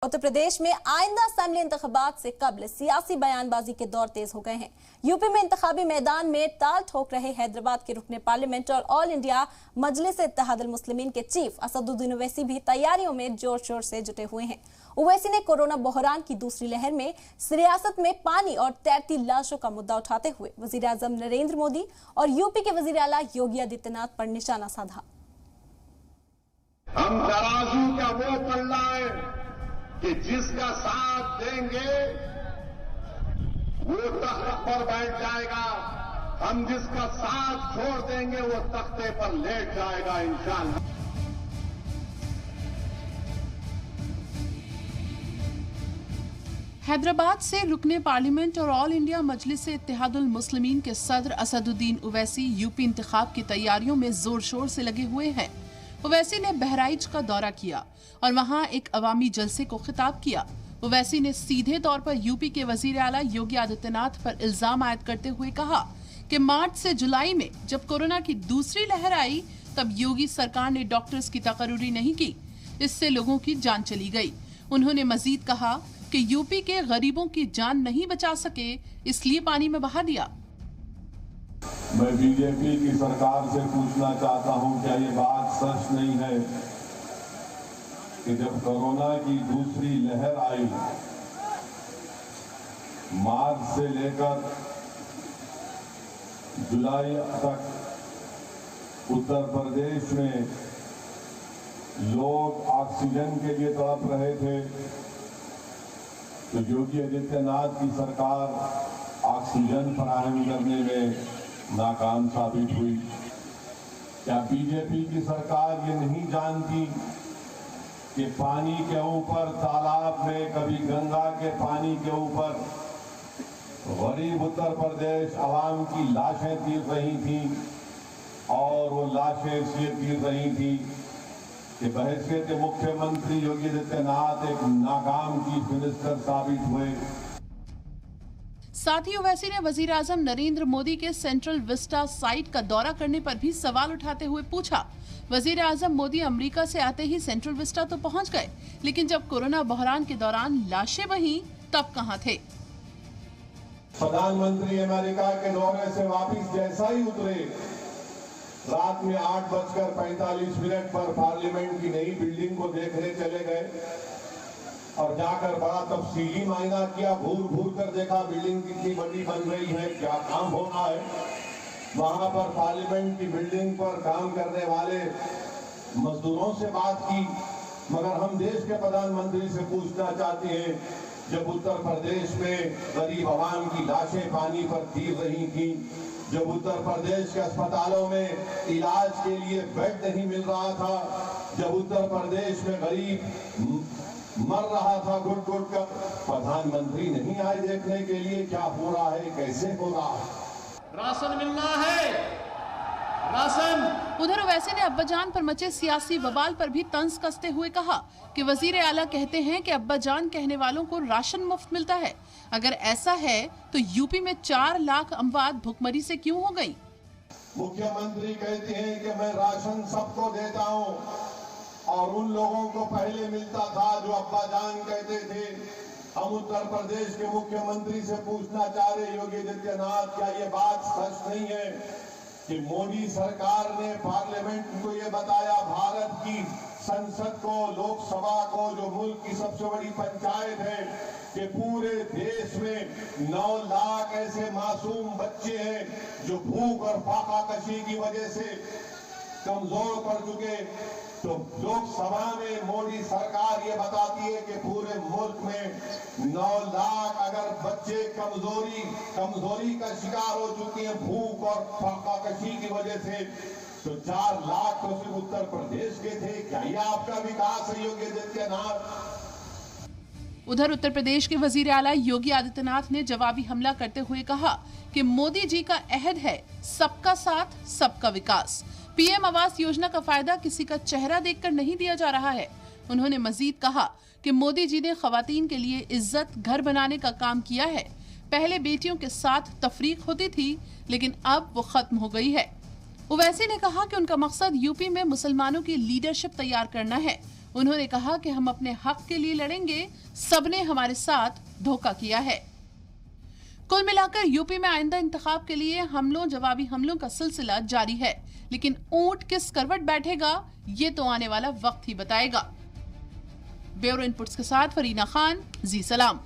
उत्तर प्रदेश में आइंदा असेंबली इंतखाबात से कबल सियासी बयानबाजी के दौर तेज हो गए हैं। यूपी में इंतखाबी मैदान में ताल ठोक रहे हैदराबाद के रुकने पार्लियामेंट और ऑल इंडिया मजलिस इत्तेहादुल मुस्लिमीन के चीफ असदुद्दीन ओवैसी भी तैयारियों में जोर शोर से जुटे हुए हैं। ओवैसी ने कोरोना बहरान की दूसरी लहर में सियासत में पानी और तैरती लाशों का मुद्दा उठाते हुए वजीर आजम नरेंद्र मोदी और यूपी के वजीर आला योगी आदित्यनाथ पर निशाना साधा। हम तराजू का वो पल्ला है कि जिसका साथ देंगे वो तख्त पर बैठ जाएगा, हम जिसका साथ छोड़ देंगे वो तख्ते पर लेट जाएगा इंशाअल्लाह। हैदराबाद से रुकने पार्लियामेंट और ऑल इंडिया मजलिस इत्तेहादुल मुस्लिमीन के सदर असदुद्दीन ओवैसी यूपी इंतखाब की तैयारियों में जोर शोर से लगे हुए हैं। ओवैसी ने बहराइच का दौरा किया और वहां एक अवामी जलसे को खिताब किया। ओवैसी ने सीधे तौर पर यूपी के वजीर आला योगी आदित्यनाथ पर इल्जाम आयद करते हुए कहा कि मार्च से जुलाई में जब कोरोना की दूसरी लहर आई तब योगी सरकार ने डॉक्टर्स की तकर्रुरी नहीं की, इससे लोगों की जान चली गई। उन्होंने मजीद कहा कि यूपी के गरीबों की जान नहीं बचा सके, इसलिए पानी में बहा दिया। मैं बीजेपी की सरकार से पूछना चाहता हूं, क्या ये बात सच नहीं है कि जब कोरोना की दूसरी लहर आई, मार्च से लेकर जुलाई तक उत्तर प्रदेश में लोग ऑक्सीजन के लिए तड़प रहे थे, तो योगी आदित्यनाथ की सरकार ऑक्सीजन फराहम करने में नाकाम साबित हुई। क्या बीजेपी की सरकार ये नहीं जानती कि पानी के ऊपर, तालाब में, कभी गंगा के पानी के ऊपर गरीब उत्तर प्रदेश आवाम की लाशें तीर रही थी और वो लाशें इसलिए तीर रही थी कि बहैसियत मुख्यमंत्री योगी आदित्यनाथ एक नाकाम चीफ मिनिस्टर साबित हुए। साथ ही ओवैसी ने वजीर आजम नरेंद्र मोदी के सेंट्रल विस्टा साइट का दौरा करने पर भी सवाल उठाते हुए पूछा, वजीर आजम मोदी अमेरिका से आते ही सेंट्रल विस्टा तो पहुंच गए, लेकिन जब कोरोना बहरान के दौरान लाशें बहीं तब कहां थे? प्रधानमंत्री अमेरिका के दौरे से वापिस जैसा ही उतरे, रात में 8:45 पर पार्लियामेंट की नई बिल्डिंग को देखने चले गए और जाकर बड़ा तफसीली मायना किया, घूर कर देखा बिल्डिंग कितनी बड़ी बन रही है, क्या काम हो रहा है। वहां पर पार्लियामेंट की बिल्डिंग पर काम करने वाले मजदूरों से बात की, मगर हम देश के प्रधानमंत्री से पूछना चाहते हैं, जब उत्तर प्रदेश में गरीब आवाम की लाशें पानी पर तीर रही थी, जब उत्तर प्रदेश के अस्पतालों में इलाज के लिए बेड नहीं मिल रहा था, जब उत्तर प्रदेश में गरीब मर रहा था घुट कर, प्रधानमंत्री नहीं आए देखने के लिए क्या हो रहा है, कैसे हो रहा है। राशन मिलना है, राशन। उधर ओवैसी ने अब्बाजान पर मचे सियासी बवाल पर भी तंज कसते हुए कहा कि वजीर आला कहते हैं कि अब्बाजान कहने वालों को राशन मुफ्त मिलता है। अगर ऐसा है तो यूपी में 4 लाख अमवात भुखमरी से क्यों हो गई? मुख्यमंत्री कहते हैं कि मैं राशन सबको देता हूं और उन लोगों को पहले मिलता था जो अब्बाजान कहते थे। हम उत्तर प्रदेश के मुख्यमंत्री से पूछना चाह रहे योगी आदित्यनाथ, क्या ये बात सच नहीं है कि मोदी सरकार ने पार्लियामेंट को ये बताया, भारत की संसद को, लोकसभा को, जो मुल्क की सबसे बड़ी पंचायत है, कि पूरे देश में 9 लाख ऐसे मासूम बच्चे हैं जो भूख और फाका कशी की वजह से कमजोर पड़ चुके। तो लोकसभा में मोदी सरकार ये बताती है कि पूरे मुल्क में 9 लाख अगर बच्चे कमजोरी का शिकार हो चुके हैं भूख और फाकाकशी की वजह से, तो 4 लाख तो सिर्फ उत्तर प्रदेश के थे। क्या ये आपका विकास है योगी आदित्यनाथ? उधर उत्तर प्रदेश के वजीर आला योगी आदित्यनाथ ने जवाबी हमला करते हुए कहा कि मोदी जी का अहद है सबका साथ सबका विकास। पीएम आवास योजना का फायदा किसी का चेहरा देखकर नहीं दिया जा रहा है। उन्होंने मजीद कहा कि मोदी जी ने खवातीन के लिए इज्जत घर बनाने का काम किया है। पहले बेटियों के साथ तफरीक होती थी, लेकिन अब वो खत्म हो गई है। ओवैसी ने कहा कि उनका मकसद यूपी में मुसलमानों की लीडरशिप तैयार करना है। उन्होंने कहा कि हम अपने हक के लिए लड़ेंगे, सबने हमारे साथ धोखा किया है। कुल मिलाकर यूपी में आइंदा इंतखाब के लिए जवाबी हमलों का सिलसिला जारी है, लेकिन ऊंट किस करवट बैठेगा ये तो आने वाला वक्त ही बताएगा। ब्यूरो इनपुट्स के साथ फरीना खान, जी सलाम।